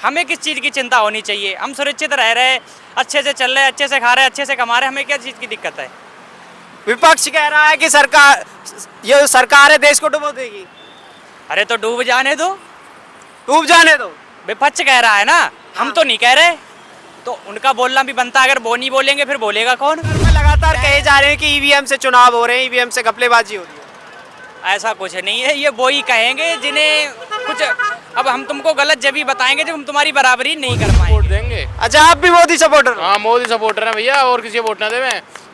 हमें किस चीज़ की चिंता होनी चाहिए? हम सुरक्षित रह रहे, अच्छे से चल रहे, अच्छे से खा रहे, अच्छे से कमा रहे, हमें क्या चीज़ की दिक्कत है? विपक्ष कह रहा है कि सरकार, ये सरकार है देश को डुबो देगी। अरे तो डूब जाने दो, डूब जाने दो। विपक्ष कह रहा है ना, हम तो नहीं कह रहे। तो उनका बोलना भी बनता है, अगर वो नहीं बोलेंगे फिर बोलेगा कौन? लगातार कहे जा रहे हैं कि ईवीएम से चुनाव हो रहे हैं, ईवीएम से घपलेबाजी हो रही है। ऐसा कुछ नहीं है, ये वो ही कहेंगे जिन्हें कुछ। अब हम तुमको गलत जब ही बताएंगे जब हम तुम्हारी बराबरी नहीं कर पाएंगे। वोट देंगे। अच्छा, आप भी मोदी सपोर्टर हो? हाँ, मोदी सपोर्टर है भैया, और किसी को वोट ना देवे।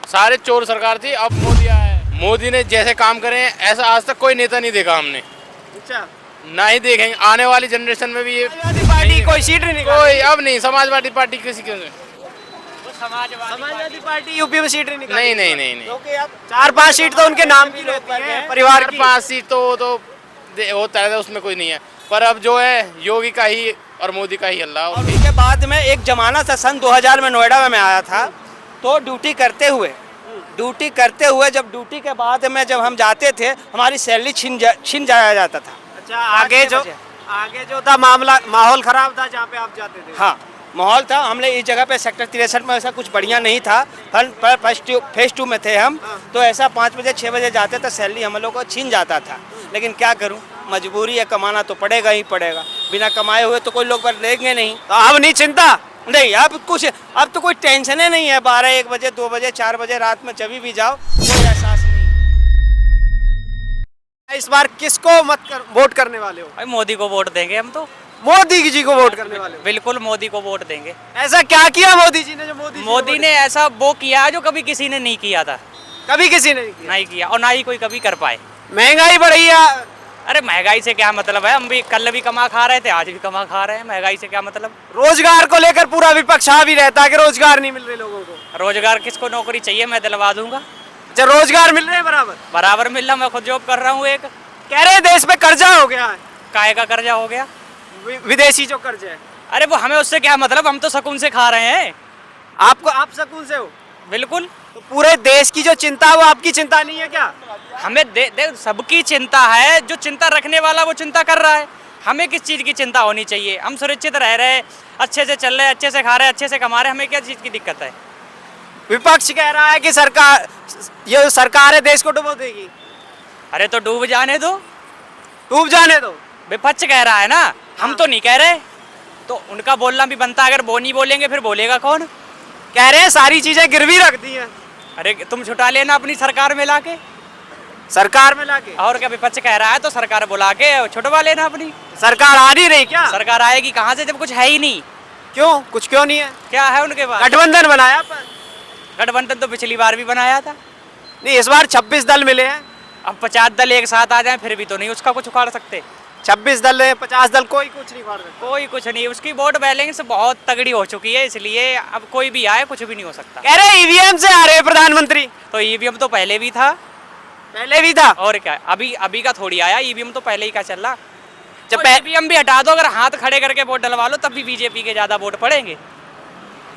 सारे चोर सरकार थी, अब मोदी आया है। मोदी ने जैसे काम करे हैं, ऐसा आज तक कोई नेता नहीं देखा हमने। अच्छा, ना ही देखेंगे आने वाली जनरेशन में भी। ये समाजवादी पार्टी कोई सीट नहीं कोई अब नहीं, समाजवादी पार्टी किसी के समाजवादी पार्टी यूपी में सीट नहीं नहीं नहीं नहीं नहीं। क्योंकि अब 4-5 सीट तो उनके नाम की रहती है परिवार की। 5 सीट तो होता है, उसमें कोई नहीं है। पर अब जो है योगी का ही और मोदी का ही अल्लाह। और उसके बाद में एक जमाना था, सन 2000 में नोएडा में आया था, तो ड्यूटी करते हुए जब ड्यूटी के बाद में जब हम जाते थे, हमारी सैलरी छीन जाया जाता था। अच्छा, आगे जो था माहौल खराब था जहाँ पे आप जाते थे। हाँ, माहौल था। हमने इस जगह पे सेक्टर 63 में ऐसा कुछ बढ़िया नहीं था। फेज 2 में थे हम, तो ऐसा 5 बजे 6 बजे जाते थे, सैलरी हम लोग को छीन जाता था। लेकिन क्या करूं, मजबूरी है, कमाना तो पड़ेगा ही पड़ेगा। बिना कमाए हुए तो कोई लोग लेंगे नहीं। तो अब नहीं चिंता नहीं, अब तो कोई टेंशन ही नहीं है। 12-1 बजे 2 बजे 4 बजे रात में जब भी जाओ, कोई एहसास नहीं। इस बार किसको वोट करने वाले हो? भाई मोदी को वोट देंगे हम तो। मोदी जी को वोट करने वाले हो? बिल्कुल मोदी को वोट देंगे। ऐसा क्या किया मोदी जी ने जो मोदी ने ऐसा वो किया जो कभी किसी ने नहीं किया था। कभी किसी ने नहीं किया और ना ही कोई कभी कर पाए। महंगाई बढ़ी है। अरे महंगाई से क्या मतलब है? हम भी कल भी कमा खा रहे थे, आज भी कमा खा रहे हैं। महंगाई से क्या मतलब? रोजगार को लेकर पूरा विपक्ष भी रहता है कि रोजगार नहीं मिल रहे लोगों को। रोजगार किसको नौकरी चाहिए, मैं दिलवा दूंगा। जब रोजगार मिल रहे हैं बराबर मिल रहा, मैं खुद जॉब कर रहा हूँ एक। कह रहे देश पे कर्जा हो गया है। काहे का कर्जा हो गया? विदेशी जो कर्जा है। अरे वो हमें उससे क्या मतलब, हम तो सुकून से खा रहे हैं। आप सुकून से हो? बिल्कुल। तो पूरे देश की जो चिंता है वो आपकी चिंता नहीं है क्या? हमें सबकी चिंता है, जो चिंता रखने वाला वो चिंता कर रहा है। हमें किस चीज़ की चिंता होनी चाहिए? हम सुरक्षित रह रहे, अच्छे से चल रहे, अच्छे से खा रहे, अच्छे से कमा रहे, हमें क्या चीज़ की दिक्कत है? विपक्ष कह रहा है कि ये सरकार है देश को डुबो देगी। अरे तो डूब जाने दो, डूब जाने दो। विपक्ष कह रहा है ना, हम तो नहीं कह रहे। तो उनका बोलना भी बनता है, अगर वो नहीं बोलेंगे फिर बोलेगा कौन? कह रहे हैं सारी चीजें गिरवी रख दी हैं। अरे तुम छुटा लेना अपनी सरकार में लाके। सरकार में लाके? और क्या, विपक्ष कह रहा है तो सरकार बुला के छुटवा लेना अपनी। सरकार आ नहीं रही क्या? सरकार आएगी कहाँ से जब कुछ है ही नहीं? क्यों, कुछ क्यों नहीं है? क्या है उनके पास? गठबंधन बनाया पर। गठबंधन तो पिछली बार भी बनाया था। नहीं, इस बार 26 दल मिले हैं। अब 50 दल एक साथ आ जाएं फिर भी तो नहीं उसका कुछ उखाड़ सकते। 26 दल है, 50 दल, कोई कुछ नहीं उखाड़ सकता। कोई कुछ नहीं, उसकी वोट बैलेंस बहुत तगड़ी हो चुकी है, इसलिए अब कोई भी आए कुछ भी नहीं हो सकता। कह रहे ईवीएम से आ रहे हैं प्रधानमंत्री। तो ईवीएम तो पहले भी था। और क्या, अभी का थोड़ी आया, ईवीएम तो पहले ही का चल रहा। जब ईवीएम भी हटा दो, अगर हाथ खड़े करके वोट डलवा लो तब भी बीजेपी के ज्यादा वोट पड़ेंगे।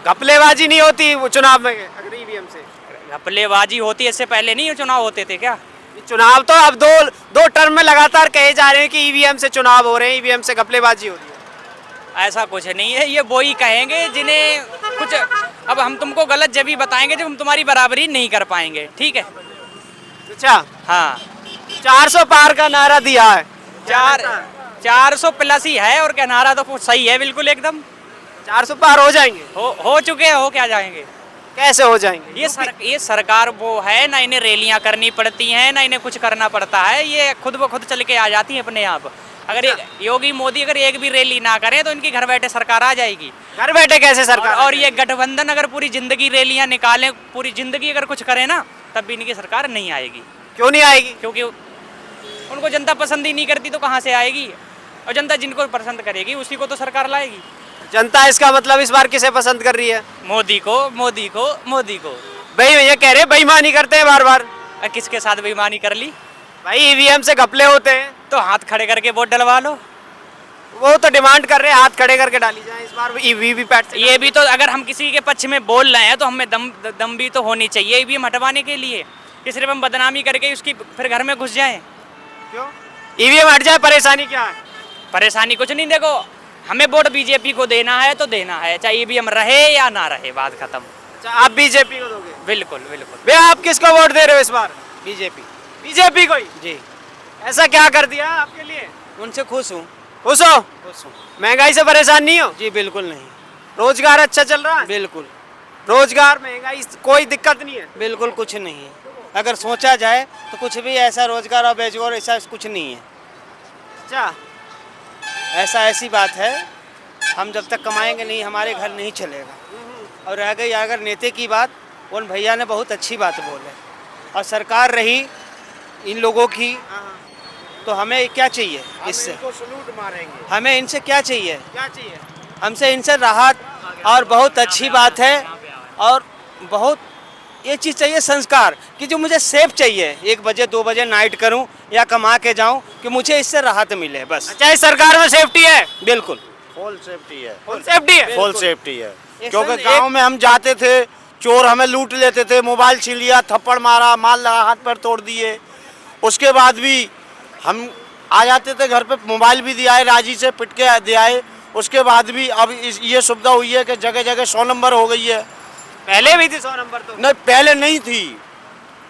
घपलेबाजी नहीं होती वो चुनाव में अगर ईवीएम से? घपलेबाजी होती, इससे पहले नहीं चुनाव होते थे क्या? चुनाव तो अब दो टर्म में लगातार कहे जा रहे हैं कि ईवीएम से चुनाव हो रहे हैं, ईवीएम से घपलेबाजी हो रही है। ऐसा कुछ नहीं है, ये वो ही कहेंगे जिन्हें कुछ। अब हम तुमको गलत जब ही बताएंगे जब हम तुम्हारी बराबरी नहीं कर पाएंगे, ठीक है? अच्छा, हाँ। 400 पार का नारा दिया है। 400 प्लस ही है, और क्या नारा तो सही है बिल्कुल एकदम। 400 पार हो जाएंगे? हो चुके हैं, हो क्या जाएंगे? कैसे हो जाएंगे? ये सरकार वो है ना, इन्हें रैलियां करनी पड़ती हैं ना इन्हें कुछ करना पड़ता है, ये खुद ब खुद चल के आ जाती है अपने आप। अगर योगी मोदी अगर एक भी रैली ना करें तो इनकी घर बैठे सरकार आ जाएगी। घर बैठे कैसे सरकार? और ये गठबंधन अगर पूरी जिंदगी रैलियां निकालें, पूरी जिंदगी अगर कुछ करे ना, तब भी इनकी सरकार नहीं आएगी। क्यों नहीं आएगी? क्योंकि उनको जनता पसंद ही नहीं करती, तो कहाँ से आएगी? और जनता जिनको पसंद करेगी उसी को तो सरकार लाएगी। जनता इसका मतलब इस बार किसे पसंद कर रही है? मोदी को, मोदी को, मोदी को। भाई ये कह रहे बेईमानी करते हैं बार बार। किसके साथ बेईमानी कर ली? भाई ईवीएम से घपले होते हैं तो हाथ खड़े करके वोट डलवा लो। वो तो डिमांड कर रहे हैं हाथ खड़े करके डाली जाए इस बार वीवीपैट से। ये भी तो, अगर हम किसी के पक्ष में बोल रहे हैं तो हमें दम भी तो होनी चाहिए ईवीएम हटवाने के लिए, कि सिर्फ हम बदनामी करके उसकी फिर घर में घुस जाएं। क्यों? ईवीएम हट जाए, परेशानी क्या है? परेशानी कुछ नहीं, देखो हमें वोट बीजेपी को देना है तो देना है, चाहे ईवीएम रहे या ना रहे, बात खत्म। अच्छा, आप बीजेपी को दोगे? बिल्कुल बिल्कुल। भैया आप किसको वोट दे रहे हो इस बार? बीजेपी। बीजेपी को ही? जी। ऐसा क्या कर दिया आपके लिए? उनसे खुश हूँ। खुश हो? खुश हूँ। महंगाई से परेशान नहीं हो? जी बिल्कुल नहीं। रोजगार अच्छा चल रहा है? बिल्कुल। रोजगार महंगाई कोई दिक्कत नहीं है? बिल्कुल कुछ नहीं है। अगर सोचा जाए तो कुछ भी ऐसा रोजगार और बेरोजगार ऐसा कुछ नहीं है। अच्छा, ऐसा ऐसी बात है, हम जब तक कमाएंगे नहीं हमारे घर नहीं चलेगा। और रह गई अगर नेता की बात, उन भैया ने बहुत अच्छी बात बोले, और सरकार रही इन लोगों की, तो हमें क्या चाहिए इससे? सलूट मारेंगे। हमें इनसे क्या चाहिए? क्या चाहिए? हमसे इनसे राहत, और बहुत अच्छी बात है, और बहुत ये चीज़ चाहिए संस्कार, कि जो मुझे सेफ चाहिए, 1 बजे 2 बजे नाइट करूं या कमा के जाऊं, कि मुझे इससे राहत मिले बस। अच्छा, इस सरकार में सेफ्टी है? बिल्कुल फुल सेफ्टी है। फुल सेफ्टी है? फुल सेफ्टी है, एक क्योंकि सन- गांव में हम जाते थे, चोर हमें लूट लेते थे, मोबाइल छीन लिया, थप्पड़ मारा, माल लगा, हाथ पैर तोड़ दिए। उसके बाद भी हम आ जाते थे घर पे, मोबाइल भी दिया है, राजी से पिट के दिया है। उसके बाद भी अब ये सुविधा हुई है कि जगह जगह 100 नंबर हो गई है। पहले भी थी 100 नंबर तो? नहीं, पहले नहीं थी,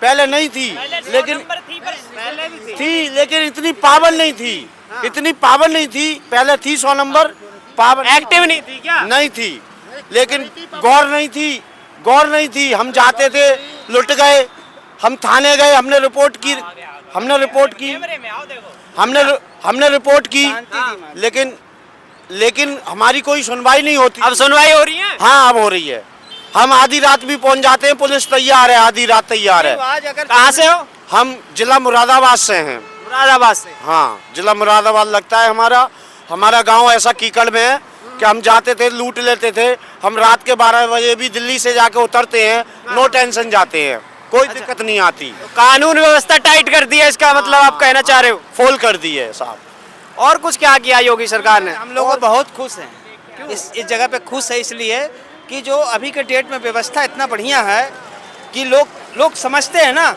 पहले नहीं थी, लेकिन पहले भी थी, लेकिन इतनी पावर नहीं थी, इतनी पावर नहीं थी। पहले थी 100 नंबर, पावर एक्टिव नहीं थी क्या? नहीं थी, लेकिन गौर नहीं थी, गौर नहीं थी। हम जाते थे, लुट गए, हम थाने गए, हमने रिपोर्ट की, हमने रिपोर्ट की, हमने रिपोर्ट की, लेकिन हमारी कोई सुनवाई नहीं होती। अब सुनवाई हो रही है? हाँ, अब हो रही है। हम आधी रात भी पहुंच जाते हैं, पुलिस तैयार है, आधी रात तैयार है। आज अगर कहाँ से हो? हम जिला मुरादाबाद से हैं। मुरादाबाद से? हाँ, जिला मुरादाबाद लगता है हमारा। हमारा गांव ऐसा कीकड़ में है कि हम जाते थे, लूट लेते थे। हम रात के 12 बजे भी दिल्ली से जाके उतरते हैं, नो टेंशन जाते हैं, कोई दिक्कत नहीं आती। कानून व्यवस्था टाइट कर दी है, इसका मतलब आप कहना चाह रहे हो? फुल कर दी है साहब। और कुछ क्या किया योगी सरकार ने? हम लोग बहुत खुश हैं, इस जगह पे खुश है इसलिए कि जो अभी के डेट में व्यवस्था इतना बढ़िया है कि लोग समझते हैं ना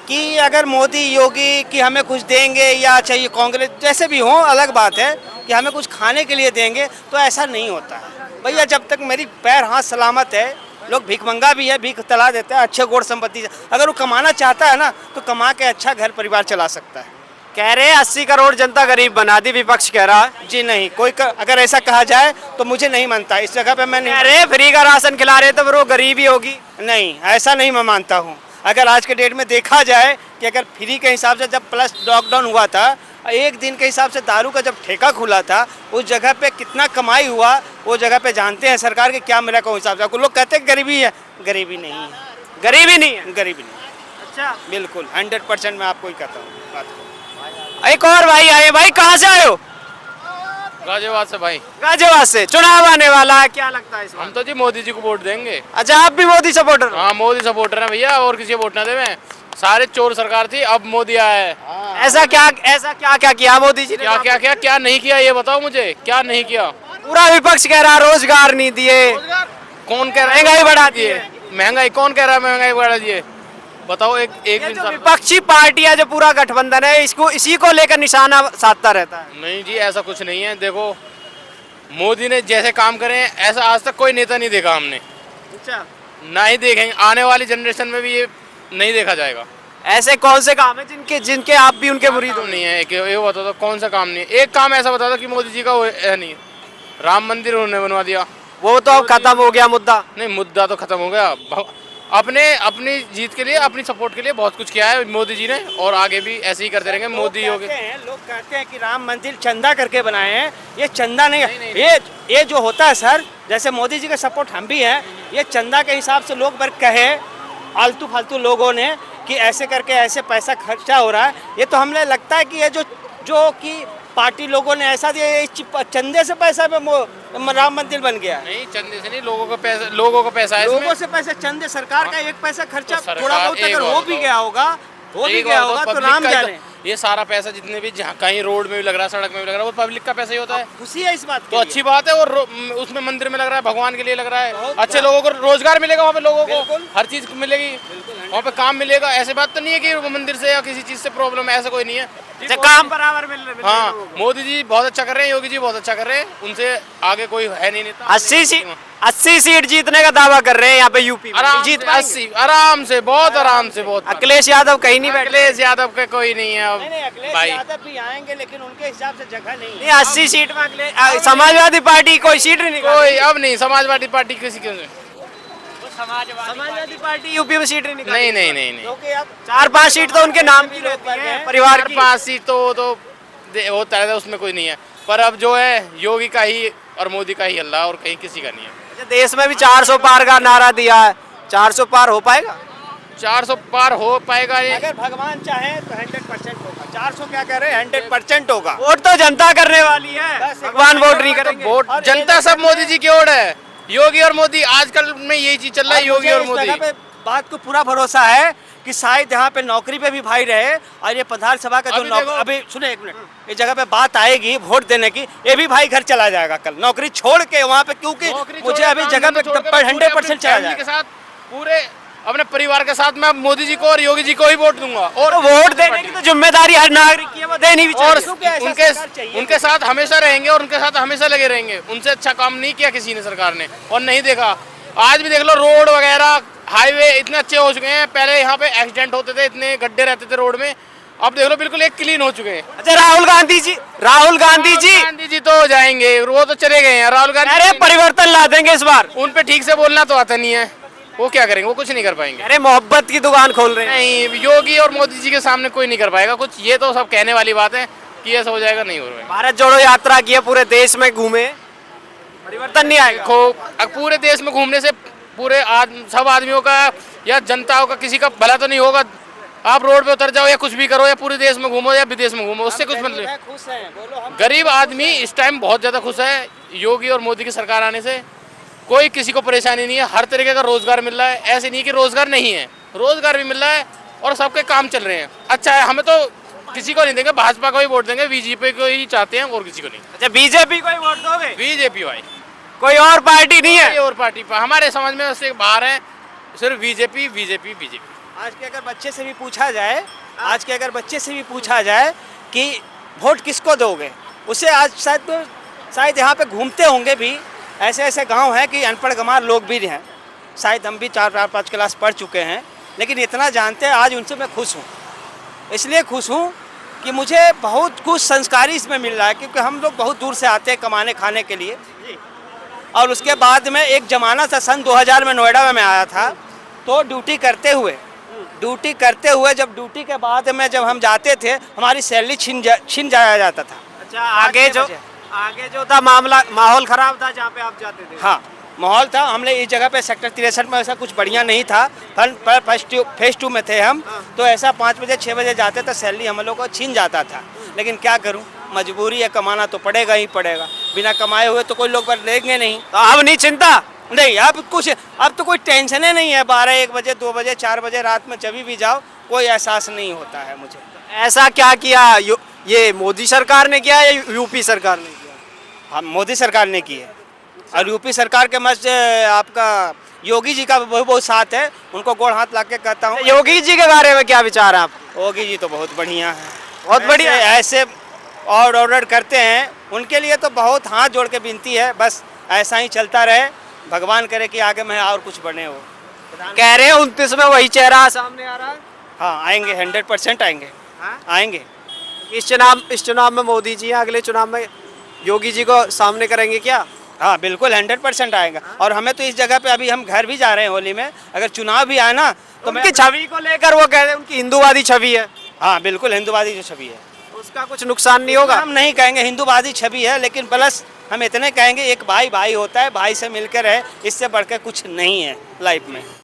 कि अगर मोदी योगी कि हमें कुछ देंगे, या चाहिए कांग्रेस जैसे भी हो, अलग बात है कि हमें कुछ खाने के लिए देंगे, तो ऐसा नहीं होता है भैया। जब तक मेरी पैर हाथ सलामत है, लोग भिखमंगा भी है, भीख तला देता है, अच्छे गोड़ संपत्ति से। अगर वो कमाना चाहता है ना, तो कमा के अच्छा घर परिवार चला सकता है। कह रहे हैं 80 करोड़ जनता गरीब बना दी, विपक्ष कह रहा है। जी नहीं, अगर ऐसा कहा जाए तो मुझे नहीं मानता। इस जगह पे मैं कह नहीं, रहे हैं फ्री का राशन खिला रहे तो फिर वो गरीबी होगी। नहीं, ऐसा नहीं मैं मानता हूँ। अगर आज के डेट में देखा जाए कि अगर फ्री के हिसाब से, जब प्लस लॉकडाउन हुआ था, एक दिन के हिसाब से दारू का जब ठेका खुला था, उस जगह पे कितना कमाई हुआ, वो जगह पे जानते हैं सरकार के क्या मिला को हिसाब से। लोग कहते हैं गरीबी है, गरीबी नहीं है, गरीबी नहीं है? गरीबी नहीं। अच्छा, बिल्कुल 100% मैं आपको ही कहता हूँ बात को। एक और भाई आए। भाई कहाँ से आए हो? गाजियाबाद से भाई। गाजियाबाद से। चुनाव आने वाला है, क्या लगता है इस बार? हम तो जी मोदी जी को वोट देंगे। अच्छा, आप भी मोदी सपोर्टर हो? हाँ, मोदी सपोर्टर है भैया, और किसी को वोट ना देवे। सारे चोर सरकार थी, अब मोदी आया है। ऐसा क्या किया मोदी जी ने? क्या नहीं किया, ये बताओ मुझे, क्या नहीं किया? पूरा विपक्ष कह रहा रोजगार नहीं दिए, कौन कह रहा है महंगाई बढ़ा दिए। महंगाई कौन कह रहा है महंगाई बढ़ा दिए? बताओ। एक ये दिन जो विपक्षी पार्टियां, जो पूरा गठबंधन है, इसको इसी को लेकर निशाना साधता रहता है। नहीं जी, ऐसा कुछ नहीं है। देखो, मोदी ने जैसे काम करे हैं, ऐसा आज तक कोई नेता नहीं देखा हमने, अच्छा, ना ही देखेंगे। आने वाली जनरेशन में भी ये नहीं देखा जाएगा। ऐसे कौन से काम है जिनके आप भी उनके मुरीद हो? नहीं है। ये बता दो कौन सा काम नहीं है। एक काम ऐसा बता दो कि मोदी जी का वो नहीं है। राम मंदिर उन्होंने बनवा दिया, वो तो अब खत्म हो गया मुद्दा। नहीं मुद्दा तो खत्म हो गया। अपनी जीत के लिए, अपनी सपोर्ट के लिए बहुत कुछ किया है मोदी जी ने, और आगे भी ऐसे ही करते रहेंगे। मोदी हो गए। लोग कहते हैं कि राम मंदिर चंदा करके बनाए हैं, ये चंदा नहीं है। ये जो होता है सर, जैसे मोदी जी का सपोर्ट हम भी हैं, ये चंदा के हिसाब से लोग वर्ग कहे आलतू फालतू लोगों ने कि ऐसे करके ऐसे पैसा खर्चा हो रहा है। ये तो हमें लगता है कि ये जो कि पार्टी लोगों ने ऐसा दिया, चंदे से पैसा पे राम मंदिर बन गया। नहीं, चंदे से नहीं, लोगों का पैसा है इसमें। लोगों से पैसे, चंदे सरकार का एक पैसा खर्चा तो सरकार थोड़ा बहुत अगर हो भी गया होगा, तो राम जाने। ये सारा पैसा जितने भी जहाँ कहीं रोड में भी लग रहा है, सड़क में भी लग रहा है, वो पब्लिक का पैसा ही होता है। खुशी है इस बात तो अच्छी बात है। और उसमें मंदिर में लग रहा है, भगवान के लिए लग रहा है, अच्छे लोगों को रोजगार मिलेगा, वहाँ पे लोगों को हर चीज मिलेगी, वहाँ पे काम मिलेगा। ऐसी बात तो नहीं है कि वो मंदिर से या किसी चीज से प्रॉब्लम है, ऐसा कोई नहीं है। काम बराबर मिल रहे। हाँ, मोदी जी बहुत अच्छा कर रहे हैं, योगी जी बहुत अच्छा कर रहे हैं, उनसे आगे कोई है नहीं नेता। 80 सीट जीतने का दावा कर रहे हैं यहाँ पे यूपी में। आराम जीत से 80 आराम से, बहुत आराम से, बहुत। अखिलेश यादव कहीं नहीं बैठे। अखिलेश यादव का कोई नहीं है अब अखिलेश भाई। यादव भी आएंगे लेकिन उनके हिसाब से जगह नहीं है। 80 सीट में अखिलेश समाजवादी पार्टी कोई सीट नहीं कोई अब नहीं, समाजवादी पार्टी किसी के समाजवादी पार्टी यूपी में सीट नहीं नहीं नहीं नहीं नहीं। क्योंकि अब 4-5 सीट तो उनके नाम की रहती है परिवार की। 4-5 सीट तो होता है, उसमें कोई नहीं है। पर अब जो है योगी का ही और मोदी का ही अल्लाह, और कहीं किसी का नहीं है। अच्छा, देश में भी 400 पार का नारा दिया है, 400 पार हो पाएगा? 400 पार हो पाएगा ये? अगर भगवान चाहे तो 100% होगा। 400 क्या कह रहे हैं, 100% होगा। वोट तो जनता करने वाली है, भगवान वोट नहीं करेंगे। वोट जनता सब मोदी जी की ओर है। योगी और मोदी आजकल में यही चीज चल रहा है, योगी और मोदी। बात को पूरा भरोसा है कि शायद यहाँ पे नौकरी पे भी भाई रहे, और ये प्रधान सभा का जो अभी सुने एक मिनट, इस जगह पे बात आएगी वोट देने की, ये भी भाई घर चला जाएगा कल नौकरी छोड़ के वहाँ पे, क्योंकि मुझे अभी जगह पे 100% चला जाएगा के साथ, पूरे अपने परिवार के साथ मैं मोदी जी को और योगी जी को ही वोट दूंगा। और वोट देने की तो जिम्मेदारी हर नागरिक की है, वो देनी भी और चाहिए। उनके साथ हमेशा रहेंगे और उनके साथ हमेशा लगे रहेंगे। उनसे अच्छा काम नहीं किया किसी ने सरकार ने, और नहीं देखा। आज भी देख लो, रोड वगैरह हाईवे इतने अच्छे हो चुके हैं। पहले यहाँ पे एक्सीडेंट होते थे, इतने गड्ढे रहते थे रोड में, अब देख लो बिल्कुल एक क्लीन हो चुके हैं। अच्छा, राहुल गांधी जी तो जाएंगे, वो तो चले गए हैं। राहुल गांधी अरे परिवर्तन ला देंगे इस बार। उन पे ठीक से बोलना तो आता नहीं है, वो क्या करेंगे, वो कुछ नहीं कर पाएंगे। अरे मोहब्बत की दुकान खोल रहे हैं। नहीं, योगी और मोदी जी के सामने कोई नहीं कर पाएगा कुछ। ये तो सब कहने वाली बात है कि ऐसा हो जाएगा, नहीं हो रहा है। भारत जोड़ो यात्रा की है, पूरे देश में घूमे, परिवर्तन नहीं आएगा। देखो, पूरे देश में घूमने से पूरे सब आदमियों का या जनताओं का किसी का भला तो नहीं होगा। आप रोड पे उतर जाओ या कुछ भी करो, या पूरे देश में घूमो या विदेश में घूमो, उससे कुछ मतलब। खुश हैं, बोलो हम। गरीब आदमी इस टाइम बहुत ज़्यादा खुश है योगी और मोदी की सरकार आने से। कोई किसी को परेशानी नहीं है, हर तरीके का रोजगार मिल रहा है। ऐसे नहीं कि रोजगार नहीं है, रोजगार भी मिल रहा है और सबके काम चल रहे हैं। अच्छा है, हमें तो किसी को नहीं देंगे, भाजपा को ही वोट देंगे, बीजेपी को ही चाहते हैं और किसी को नहीं। अच्छा, बीजेपी को ही वोट दोगे? बीजेपी भाई, कोई और पार्टी नहीं है? कोई और पार्टी हमारे समझ में उससे बाहर है, सिर्फ बीजेपी बीजेपी बीजेपी। आज के अगर बच्चे से भी पूछा जाए कि वोट किसको दोगे, उसे आज शायद यहाँ पे घूमते होंगे भी, ऐसे ऐसे गांव हैं कि अनपढ़ गंवार लोग भी हैं, शायद हम भी 4-5 क्लास पढ़ चुके हैं, लेकिन इतना जानते हैं। आज उनसे मैं खुश हूँ, इसलिए खुश हूँ कि मुझे बहुत कुछ संस्कारी इसमें मिल रहा है, क्योंकि हम लोग बहुत दूर से आते हैं कमाने खाने के लिए। और उसके बाद में एक ज़माना था, सन 2000 में नोएडा में मैं आया था, तो ड्यूटी करते हुए जब ड्यूटी के बाद में जब हम जाते थे, हमारी सैलरी छीन जाया जाता था। अच्छा, आगे जो था माहौल खराब था जहाँ पे आप जाते थे। हाँ, माहौल था। हमने इस जगह पे सेक्टर 63 में ऐसा कुछ बढ़िया नहीं था। फेज 2 में थे हम, तो ऐसा 5 बजे 6 बजे जाते तो सैलरी हम लोग को छीन जाता था। लेकिन क्या करूं, मजबूरी है, कमाना तो पड़ेगा ही पड़ेगा। बिना कमाए हुए तो कोई लोग लेंगे नहीं। तो अब नहीं चिंता? नहीं, अब तो कोई टेंशन ही नहीं है। 12-1 बजे 2 बजे 4 बजे रात में जब भी जाओ, कोई एहसास नहीं होता है मुझे। ऐसा क्या किया ये मोदी सरकार ने किया या यूपी सरकार ने किया? हम मोदी सरकार ने की है, और यूपी सरकार के मस्त आपका योगी जी का बहुत साथ है। उनको गोड़ हाथ ला के कहता हूँ। योगी जी के बारे में क्या विचार है आप? योगी जी तो बहुत बढ़िया है, बहुत बढ़िया। ऐसे और ऑर्डर करते हैं, उनके लिए तो बहुत हाथ जोड़ के विनती है, बस ऐसा ही चलता रहे। भगवान करे कि आगे में और कुछ बने हो। कह रहे हैं 29 में वही चेहरा सामने आ रहा है। हाँ, आएंगे, 100% आएंगे। हाँ? आएंगे। इस चुनाव में मोदी जी हैं, अगले चुनाव में योगी जी को सामने करेंगे क्या? हाँ बिल्कुल, 100% आएगा। और हमें तो इस जगह पे अभी हम घर भी जा रहे हैं होली में, अगर चुनाव भी आए ना तो उनकी छवि को लेकर वो कह रहे हैं उनकी हिंदूवादी छवि है। हाँ बिल्कुल, हिंदूवादी जो छवि है उसका कुछ नुकसान नहीं होगा? हम नहीं कहेंगे हिंदूवादी छवि है, लेकिन प्लस हम इतने कहेंगे एक भाई होता है, भाई से मिलकर रहे, इससे बढ़कर कुछ नहीं है लाइफ में।